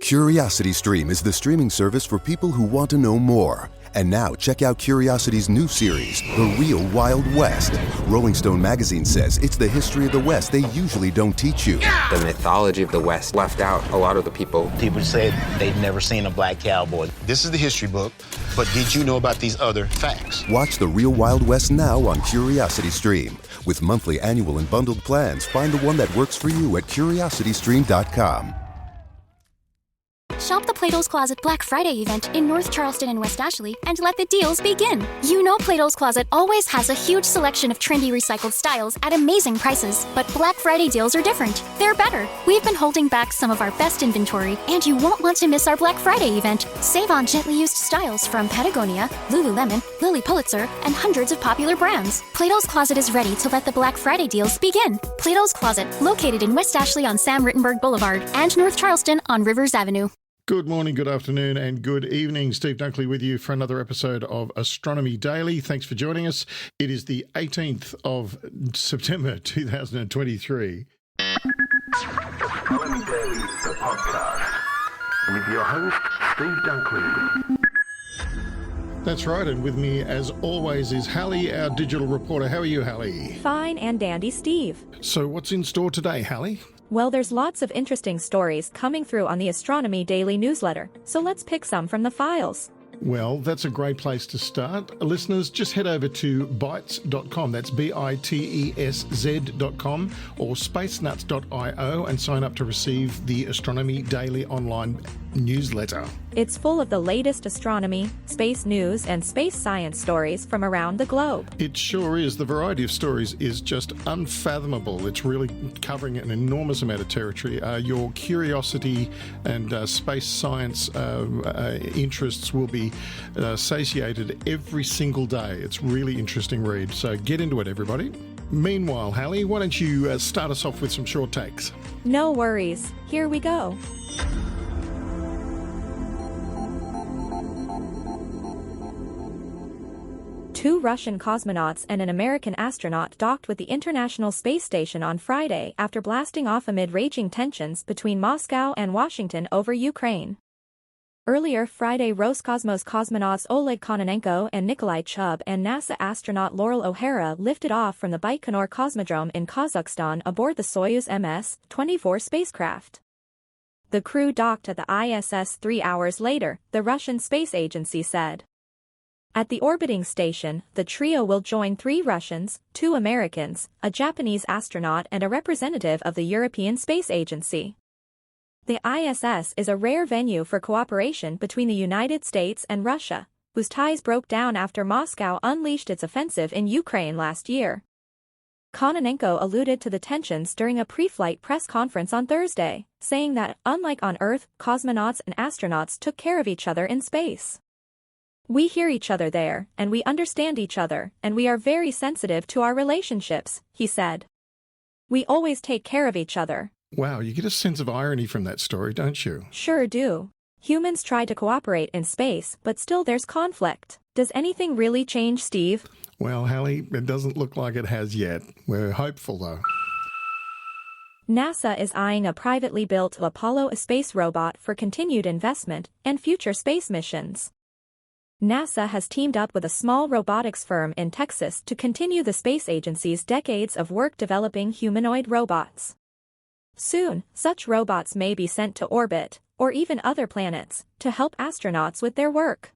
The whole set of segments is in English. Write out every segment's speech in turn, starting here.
CuriosityStream is the streaming service for people who want to know more. And now check out Curiosity's new series, The Real Wild West. Rolling Stone magazine says it's the history of the West they usually don't teach you. The mythology of the West left out a lot of the people. People said they'd never seen a black cowboy. This is the history book, but did you know about these other facts? Watch The Real Wild West now on CuriosityStream. With monthly, annual, and bundled plans, find the one that works for you at CuriosityStream.com. Shop the Plato's Closet Black Friday event in North Charleston and West Ashley and let the deals begin. You know Plato's Closet always has a huge selection of trendy recycled styles at amazing prices, but Black Friday deals are different. They're better. We've been holding back some of our best inventory, and you won't want to miss our Black Friday event. Save on gently used styles from Patagonia, Lululemon, Lilly Pulitzer, and hundreds of popular brands. Plato's Closet is ready to let the Black Friday deals begin. Plato's Closet, located in West Ashley on Sam Rittenberg Boulevard and North Charleston on Rivers Avenue. Good morning, good afternoon, and good evening. Steve Dunkley with you for another episode of Astronomy Daily. Thanks for joining us. It is the 18th of September 2023. Astronomy Daily, the podcast, with your host, Steve Dunkley. That's right, and with me, as always, is Hallie, our digital reporter. How are you, Hallie? Fine and dandy, Steve. So what's in store today, Hallie? Well, there's lots of interesting stories coming through on the Astronomy Daily newsletter, so let's pick some from the files. Well, that's a great place to start. Listeners, just head over to bitesz.com, that's bitesz.com, or spacenuts.io and sign up to receive the Astronomy Daily online newsletter. It's full of the latest astronomy, space news, and space science stories from around the globe. It sure is. The variety of stories is just unfathomable. It's really covering an enormous amount of territory. Your curiosity and space science interests will be satiated every single day. It's really interesting read. So get into it, everybody. Meanwhile, Hallie, why don't you start us off with some short takes? No worries. Here we go. Two Russian cosmonauts and an American astronaut docked with the International Space Station on Friday after blasting off amid raging tensions between Moscow and Washington over Ukraine. Earlier Friday, Roscosmos cosmonauts Oleg Kononenko and Nikolai Chub and NASA astronaut Laurel O'Hara lifted off from the Baikonur Cosmodrome in Kazakhstan aboard the Soyuz MS-24 spacecraft. The crew docked at the ISS 3 hours later, the Russian space agency said. At the orbiting station, the trio will join 3 Russians, 2 Americans, a Japanese astronaut and a representative of the European Space Agency. The ISS is a rare venue for cooperation between the United States and Russia, whose ties broke down after Moscow unleashed its offensive in Ukraine last year. Kononenko alluded to the tensions during a pre-flight press conference on Thursday, saying that, unlike on Earth, cosmonauts and astronauts took care of each other in space. We hear each other there, and we understand each other, and we are very sensitive to our relationships, he said. We always take care of each other. Wow, you get a sense of irony from that story, don't you? Sure do. Humans try to cooperate in space, but still there's conflict. Does anything really change, Steve? Well, Hallie, it doesn't look like it has yet. We're hopeful, though. NASA is eyeing a privately built Apollo space robot for continued investment and future space missions. NASA has teamed up with a small robotics firm in Texas to continue the space agency's decades of work developing humanoid robots. Soon, such robots may be sent to orbit, or even other planets, to help astronauts with their work.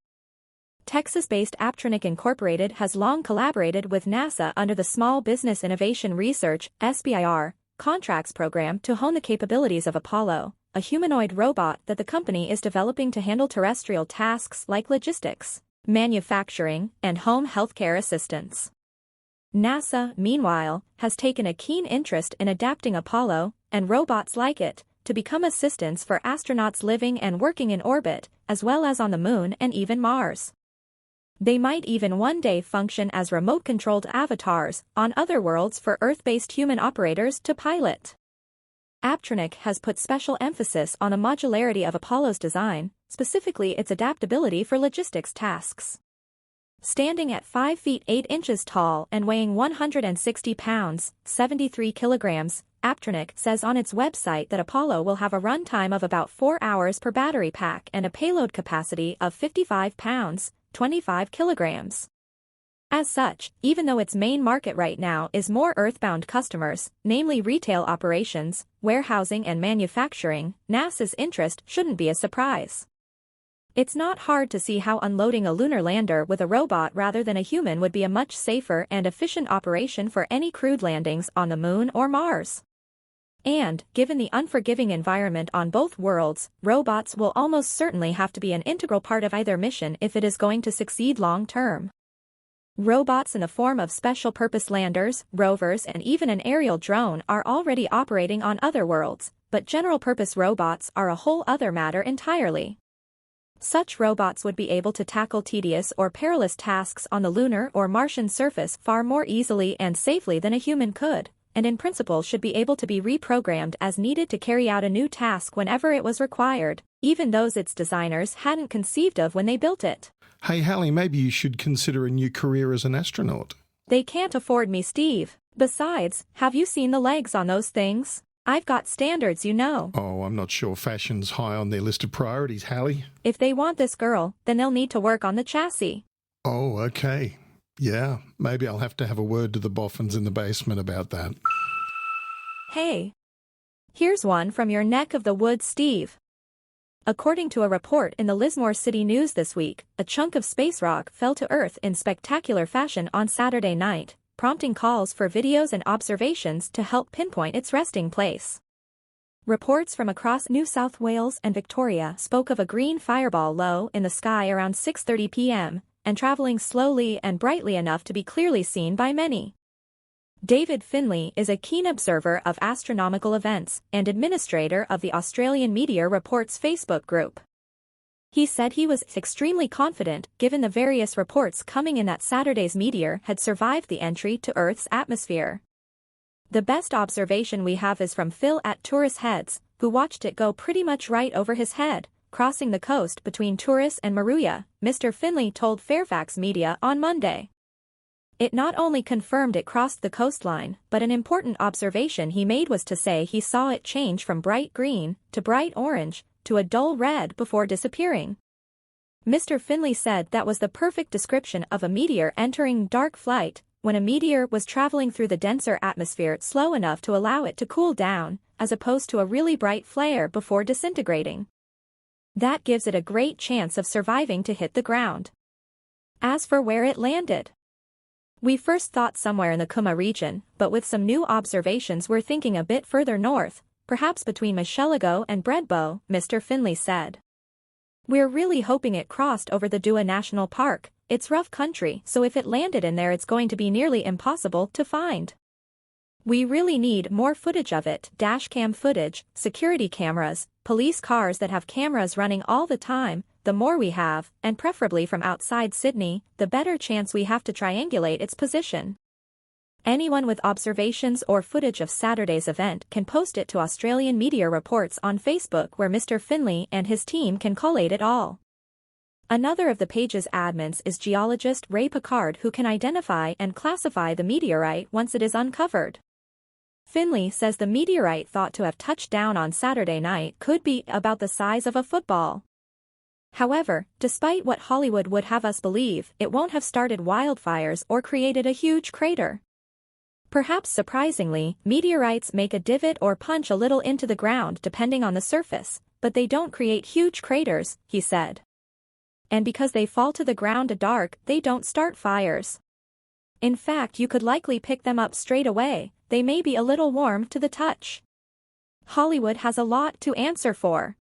Texas-based Apptronic Inc. has long collaborated with NASA under the Small Business Innovation Research (SBIR) contracts program to hone the capabilities of Apollo, a humanoid robot that the company is developing to handle terrestrial tasks like logistics, manufacturing, and home healthcare assistance. NASA, meanwhile, has taken a keen interest in adapting Apollo, and robots like it, to become assistants for astronauts living and working in orbit, as well as on the Moon and even Mars. They might even one day function as remote-controlled avatars on other worlds for Earth-based human operators to pilot. Apptronic has put special emphasis on the modularity of Apollo's design, specifically its adaptability for logistics tasks. Standing at 5 feet 8 inches tall and weighing 160 pounds, 73 kilograms, Apptronic says on its website that Apollo will have a runtime of about 4 hours per battery pack and a payload capacity of 55 pounds, 25 kilograms. As such, even though its main market right now is more Earthbound customers, namely retail operations, warehousing and manufacturing, NASA's interest shouldn't be a surprise. It's not hard to see how unloading a lunar lander with a robot rather than a human would be a much safer and efficient operation for any crewed landings on the Moon or Mars. And, given the unforgiving environment on both worlds, robots will almost certainly have to be an integral part of either mission if it is going to succeed long-term. Robots in the form of special-purpose landers, rovers and even an aerial drone are already operating on other worlds, but general-purpose robots are a whole other matter entirely. Such robots would be able to tackle tedious or perilous tasks on the lunar or Martian surface far more easily and safely than a human could, and in principle should be able to be reprogrammed as needed to carry out a new task whenever it was required, even those its designers hadn't conceived of when they built it. Hey, Hallie, maybe you should consider a new career as an astronaut. They can't afford me, Steve. Besides, have you seen the legs on those things? I've got standards, you know. Oh, I'm not sure fashion's high on their list of priorities, Hallie. If they want this girl, then they'll need to work on the chassis. Oh, okay. Yeah, maybe I'll have to have a word to the boffins in the basement about that. Hey. Here's one from your neck of the woods, Steve. According to a report in the Lismore City News this week, a chunk of space rock fell to Earth in spectacular fashion on Saturday night, prompting calls for videos and observations to help pinpoint its resting place. Reports from across New South Wales and Victoria spoke of a green fireball low in the sky around 6:30 p.m., and traveling slowly and brightly enough to be clearly seen by many. David Finley is a keen observer of astronomical events and administrator of the Australian Meteor Reports Facebook group. He said he was extremely confident given the various reports coming in that Saturday's meteor had survived the entry to Earth's atmosphere. The best observation we have is from Phil at Tourist Heads, who watched it go pretty much right over his head, crossing the coast between Touris and Maruya, Mr. Finley told Fairfax Media on Monday. It not only confirmed it crossed the coastline, but an important observation he made was to say he saw it change from bright green to bright orange to a dull red before disappearing. Mr. Finley said that was the perfect description of a meteor entering dark flight, when a meteor was traveling through the denser atmosphere slow enough to allow it to cool down, as opposed to a really bright flare before disintegrating. That gives it a great chance of surviving to hit the ground. As for where it landed, we first thought somewhere in the Kuma region, but with some new observations we're thinking a bit further north, perhaps between Michelago and Breadbow, Mr. Finley said. We're really hoping it crossed over the Dua National Park. It's rough country, so if it landed in there it's going to be nearly impossible to find. We really need more footage of it, dashcam footage, security cameras, police cars that have cameras running all the time. The more we have, and preferably from outside Sydney, the better chance we have to triangulate its position. Anyone with observations or footage of Saturday's event can post it to Australian Meteor Reports on Facebook, where Mr. Finley and his team can collate it all. Another of the page's admins is geologist Ray Pickard, who can identify and classify the meteorite once it is uncovered. Finley says the meteorite thought to have touched down on Saturday night could be about the size of a football. However, despite what Hollywood would have us believe, it won't have started wildfires or created a huge crater. Perhaps surprisingly, meteorites make a divot or punch a little into the ground depending on the surface, but they don't create huge craters, he said. And because they fall to the ground dark, they don't start fires. In fact, you could likely pick them up straight away. They may be a little warm to the touch. Hollywood has a lot to answer for.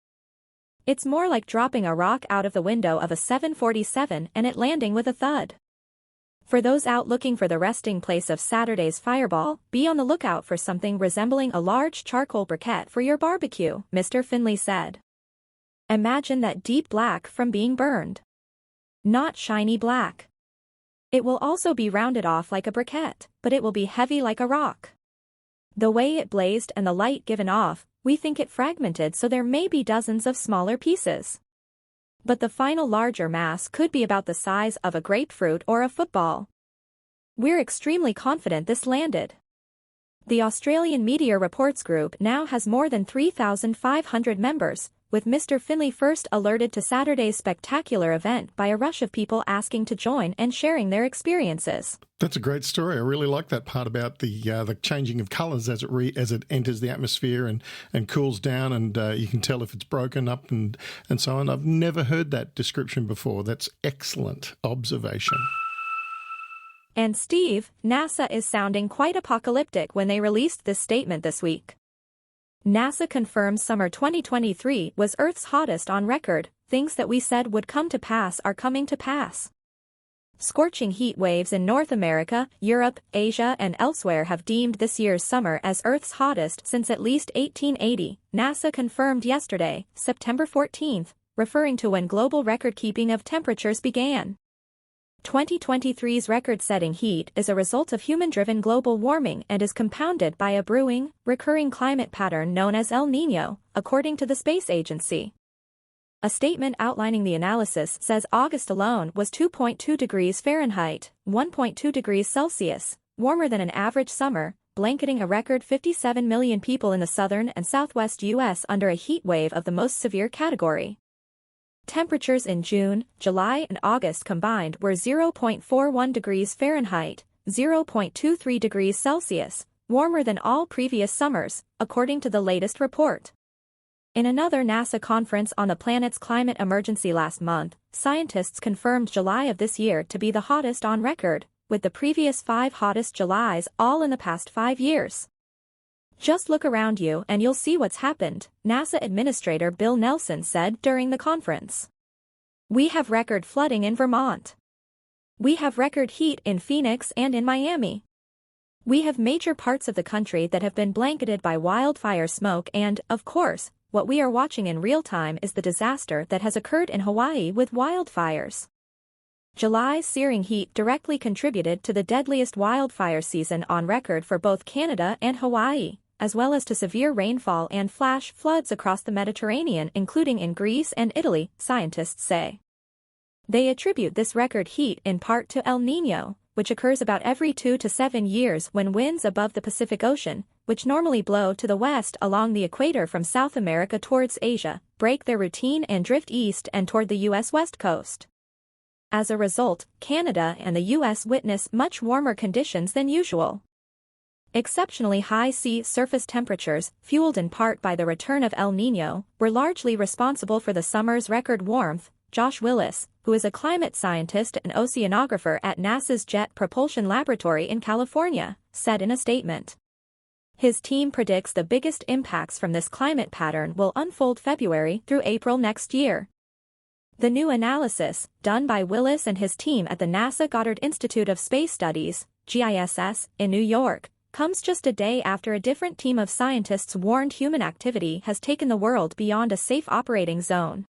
It's more like dropping a rock out of the window of a 747 and it landing with a thud. For those out looking for the resting place of Saturday's fireball, be on the lookout for something resembling a large charcoal briquette for your barbecue, Mr. Finley said. Imagine that deep black from being burned. Not shiny black. It will also be rounded off like a briquette, but it will be heavy like a rock. The way it blazed and the light given off, we think it fragmented, so there may be dozens of smaller pieces. But the final larger mass could be about the size of a grapefruit or a football. We're extremely confident this landed. The Australian Meteor Reports Group now has more than 3,500 members, with Mr. Finley first alerted to Saturday's spectacular event by a rush of people asking to join and sharing their experiences. That's a great story. I really like that part about the changing of colours as it enters the atmosphere and cools down, and you can tell if it's broken up and so on. I've never heard that description before. That's excellent observation. And Steve, NASA is sounding quite apocalyptic when they released this statement this week. NASA confirms summer 2023 was Earth's hottest on record. Things that we said would come to pass are coming to pass. Scorching heat waves in North America, Europe, Asia and elsewhere have deemed this year's summer as Earth's hottest since at least 1880, NASA confirmed yesterday, September 14th, referring to when global record-keeping of temperatures began. 2023's record-setting heat is a result of human-driven global warming and is compounded by a brewing, recurring climate pattern known as El Nino, according to the space agency. A statement outlining the analysis says August alone was 2.2 degrees Fahrenheit, 1.2 degrees Celsius, warmer than an average summer, blanketing a record 57 million people in the southern and southwest U.S. under a heat wave of the most severe category. Temperatures in June, July and August combined were 0.41 degrees Fahrenheit, 0.23 degrees Celsius, warmer than all previous summers, according to the latest report. In another NASA conference on the planet's climate emergency last month, scientists confirmed July of this year to be the hottest on record, with the previous 5 hottest Julys all in the past 5 years. Just look around you and you'll see what's happened, NASA Administrator Bill Nelson said during the conference. We have record flooding in Vermont. We have record heat in Phoenix and in Miami. We have major parts of the country that have been blanketed by wildfire smoke and, of course, what we are watching in real time is the disaster that has occurred in Hawaii with wildfires. July's searing heat directly contributed to the deadliest wildfire season on record for both Canada and Hawaii, as well as to severe rainfall and flash floods across the Mediterranean, including in Greece and Italy, scientists say. They attribute this record heat in part to El Nino, which occurs about every 2 to 7 years when winds above the Pacific Ocean, which normally blow to the west along the equator from South America towards Asia, break their routine and drift east and toward the U.S. west coast. As a result, Canada and the U.S. witness much warmer conditions than usual. Exceptionally high sea surface temperatures, fueled in part by the return of El Nino, were largely responsible for the summer's record warmth, Josh Willis, who is a climate scientist and oceanographer at NASA's Jet Propulsion Laboratory in California, said in a statement. His team predicts the biggest impacts from this climate pattern will unfold February through April next year. The new analysis, done by Willis and his team at the NASA Goddard Institute of Space Studies, GISS, in New York, comes just a day after a different team of scientists warned human activity has taken the world beyond a safe operating zone.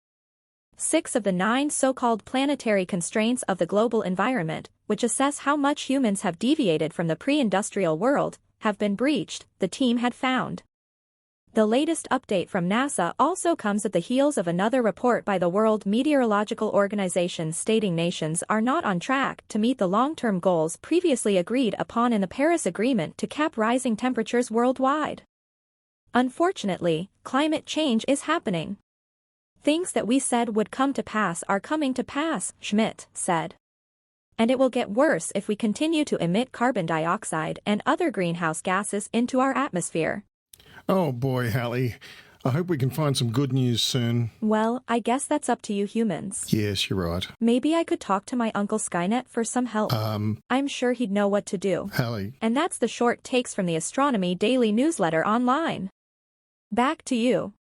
6 of the 9 so-called planetary constraints of the global environment, which assess how much humans have deviated from the pre-industrial world, have been breached, the team had found. The latest update from NASA also comes at the heels of another report by the World Meteorological Organization stating nations are not on track to meet the long-term goals previously agreed upon in the Paris Agreement to cap rising temperatures worldwide. Unfortunately, climate change is happening. Things that we said would come to pass are coming to pass, Schmidt said. And it will get worse if we continue to emit carbon dioxide and other greenhouse gases into our atmosphere. Oh boy, Hallie. I hope we can find some good news soon. Well, I guess that's up to you humans. Yes, you're right. Maybe I could talk to my Uncle Skynet for some help. I'm sure he'd know what to do. Hallie. And that's the short takes from the Astronomy Daily newsletter online. Back to you.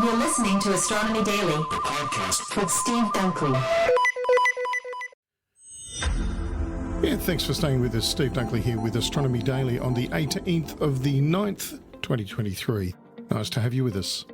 You're listening to Astronomy Daily, the podcast with Steve Dunkley. Yeah, thanks for staying with us. Steve Dunkley here with Astronomy Daily on the 18th of the 9th, 2023. Nice to have you with us.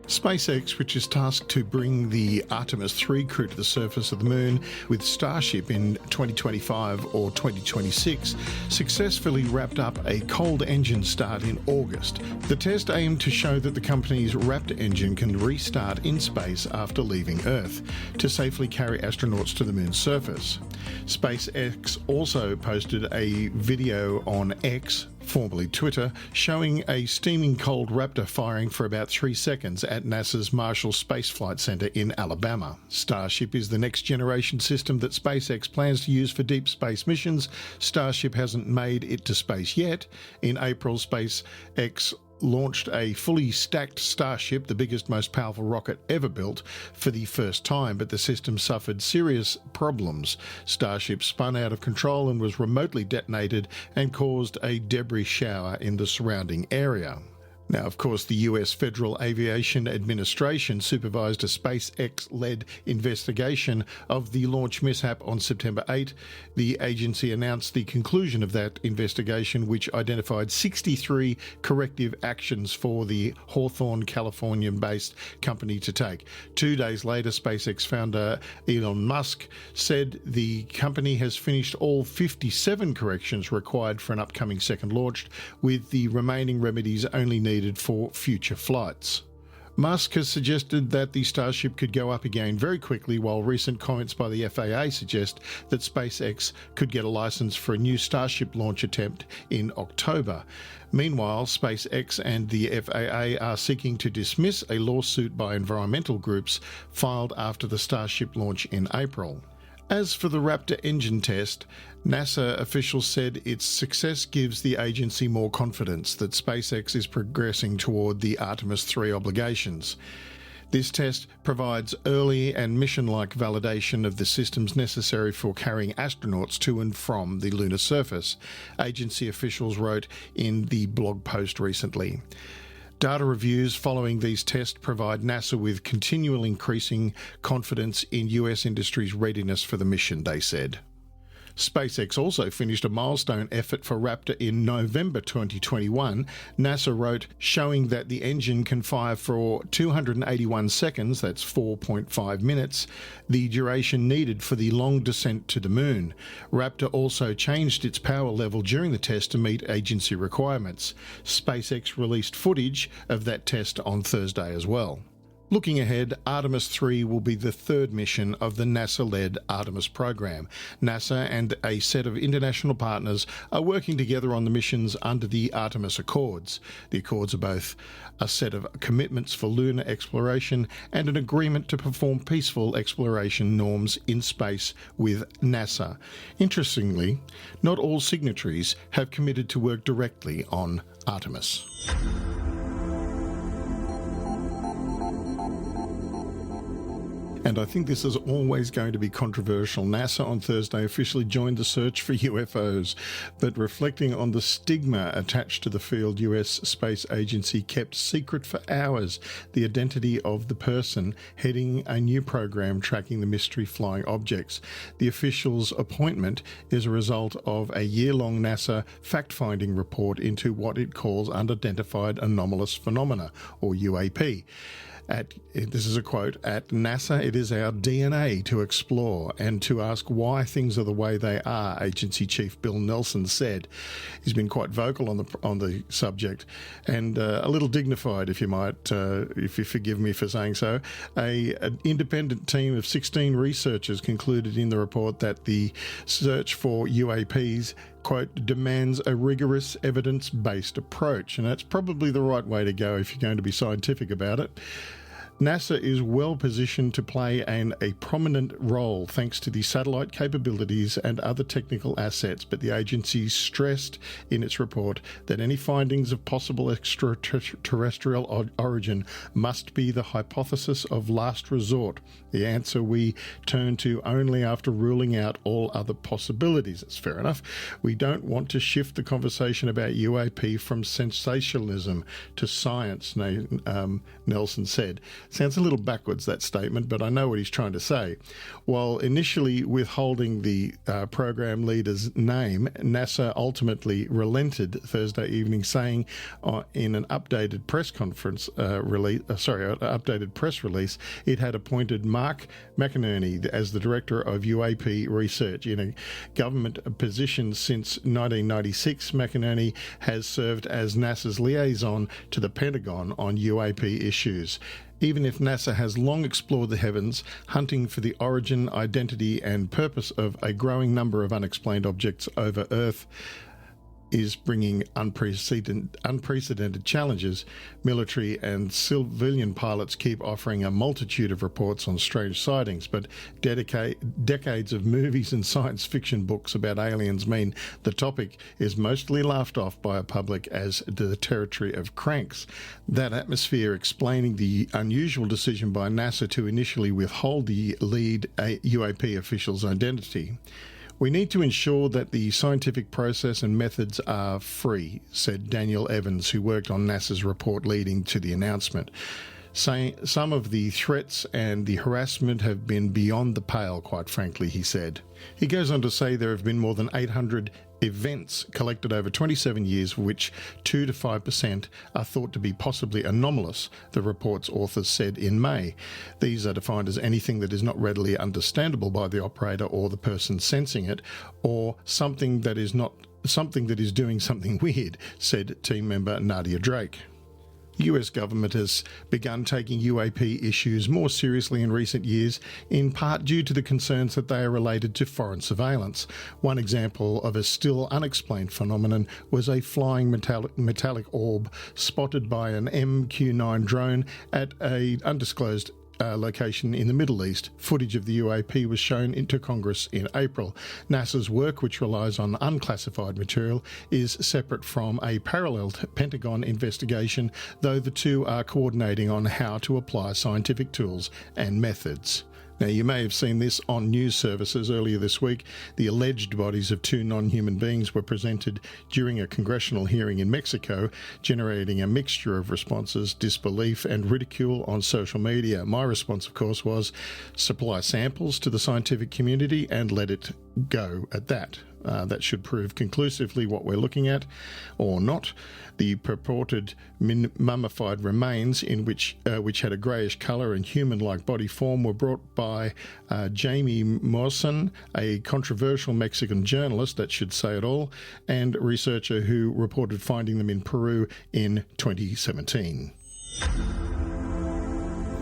SpaceX, which is tasked to bring the Artemis III crew to the surface of the moon with Starship in 2025 or 2026, successfully wrapped up a cold engine start in August. The test aimed to show that the company's Raptor engine can restart in space after leaving Earth to safely carry astronauts to the moon's surface. SpaceX also posted a video on X, formerly Twitter, showing a steaming cold Raptor firing for about 3 seconds at NASA's Marshall Space Flight Center in Alabama. Starship is the next generation system that SpaceX plans to use for deep space missions. Starship hasn't made it to space yet. In April, SpaceX launched a fully stacked Starship, the biggest, most powerful rocket ever built, for the first time, but the system suffered serious problems. Starship spun out of control and was remotely detonated and caused a debris shower in the surrounding area. Now, of course, the US Federal Aviation Administration supervised a SpaceX-led investigation of the launch mishap on September 8. The agency announced the conclusion of that investigation, which identified 63 corrective actions for the Hawthorne, California-based company to take. 2 days later, SpaceX founder Elon Musk said the company has finished all 57 corrections required for an upcoming second launch, with the remaining remedies only needed for future flights. Musk has suggested that the Starship could go up again very quickly, while recent comments by the FAA suggest that SpaceX could get a license for a new Starship launch attempt in October. Meanwhile, SpaceX and the FAA are seeking to dismiss a lawsuit by environmental groups filed after the Starship launch in April. As for the Raptor engine test, NASA officials said its success gives the agency more confidence that SpaceX is progressing toward the Artemis III obligations. This test provides early and mission-like validation of the systems necessary for carrying astronauts to and from the lunar surface, agency officials wrote in the blog post recently. Data reviews following these tests provide NASA with continual increasing confidence in US industry's readiness for the mission, they said. SpaceX also finished a milestone effort for Raptor in November 2021, NASA wrote, showing that the engine can fire for 281 seconds, that's 4.5 minutes, the duration needed for the long descent to the moon. Raptor also changed its power level during the test to meet agency requirements. SpaceX released footage of that test on Thursday as well. Looking ahead, Artemis III will be the third mission of the NASA-led Artemis program. NASA and a set of international partners are working together on the missions under the Artemis Accords. The Accords are both a set of commitments for lunar exploration and an agreement to perform peaceful exploration norms in space with NASA. Interestingly, not all signatories have committed to work directly on Artemis. And I think this is always going to be controversial. NASA on Thursday officially joined the search for UFOs, but reflecting on the stigma attached to the field, US Space Agency kept secret for hours the identity of the person heading a new program tracking the mystery flying objects. The official's appointment is a result of a year-long NASA fact-finding report into what it calls unidentified anomalous phenomena, or UAP. This is a quote, "At NASA, it is our DNA to explore and to ask why things are the way they are," Agency Chief Bill Nelson said. He's been quite vocal on the subject and a little dignified, if you forgive me for saying so. An independent team of 16 researchers concluded in the report that the search for UAPs, quote, "demands a rigorous evidence-based approach," and that's probably the right way to go if you're going to be scientific about it. NASA is well positioned to play a prominent role thanks to the satellite capabilities and other technical assets, but the agency stressed in its report that any findings of possible extraterrestrial origin must be the hypothesis of last resort, the answer we turn to only after ruling out all other possibilities. That's fair enough. We don't want to shift the conversation about UAP from sensationalism to science, Nelson said. Sounds a little backwards, that statement, but I know what he's trying to say. While initially withholding the program leader's name, NASA ultimately relented Thursday evening, saying in an updated press release, it had appointed Mark McInerney as the director of UAP research. In a government position since 1996, McInerney has served as NASA's liaison to the Pentagon on UAP issues. Even if NASA has long explored the heavens, hunting for the origin, identity and purpose of a growing number of unexplained objects over Earth is bringing unprecedented challenges, military and civilian pilots keep offering a multitude of reports on strange sightings, but decades of movies and science fiction books about aliens mean the topic is mostly laughed off by a public as the territory of cranks. That atmosphere explaining the unusual decision by NASA to initially withhold the lead UAP official's identity. We need to ensure that the scientific process and methods are free, said Daniel Evans, who worked on NASA's report leading to the announcement, saying some of the threats and the harassment have been beyond the pale, quite frankly, he said. He goes on to say there have been more than 800 events collected over 27 years, of which 2 to 5% are thought to be possibly anomalous, the report's authors said in May. These are defined as anything that is not readily understandable by the operator or the person sensing it, or something that is doing something weird, said team member Nadia Drake. The US government has begun taking UAP issues more seriously in recent years, in part due to the concerns that they are related to foreign surveillance. One example of a still unexplained phenomenon was a flying metallic orb spotted by an MQ-9 drone at an undisclosed location in the Middle East. Footage of the UAP was shown to Congress in April. NASA's work, which relies on unclassified material, is separate from a parallel Pentagon investigation, though the two are coordinating on how to apply scientific tools and methods. Now, you may have seen this on news services earlier this week. The alleged bodies of two non-human beings were presented during a congressional hearing in Mexico, generating a mixture of responses, disbelief and ridicule on social media. My response, of course, was supply samples to the scientific community and let it go at that. That should prove conclusively what we're looking at, or not. The purported mummified remains, in which had a greyish colour and human-like body form, were brought by Jamie Morrison, a controversial Mexican journalist, that should say it all, and researcher who reported finding them in Peru in 2017.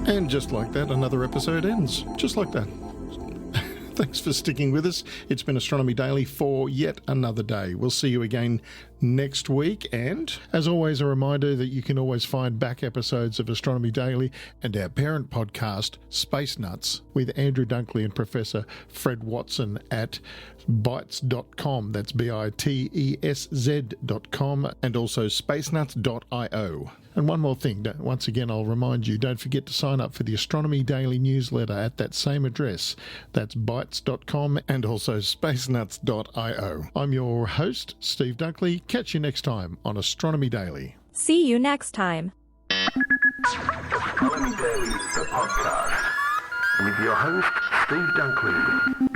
And just like that, another episode ends. Just like that. Thanks for sticking with us. It's been Astronomy Daily for yet another day. We'll see you again next week. And as always, a reminder that you can always find back episodes of Astronomy Daily and our parent podcast, Space Nuts, with Andrew Dunkley and Professor Fred Watson at bitesz.com. That's bitesz.com, and also spacenuts.io. And one more thing, once again, I'll remind you, don't forget to sign up for the Astronomy Daily newsletter at that same address. That's bitesz.com and also spacenuts.io. I'm your host, Steve Dunkley. Catch you next time on Astronomy Daily. See you next time. Astronomy Daily, the podcast, with your host, Steve Dunkley.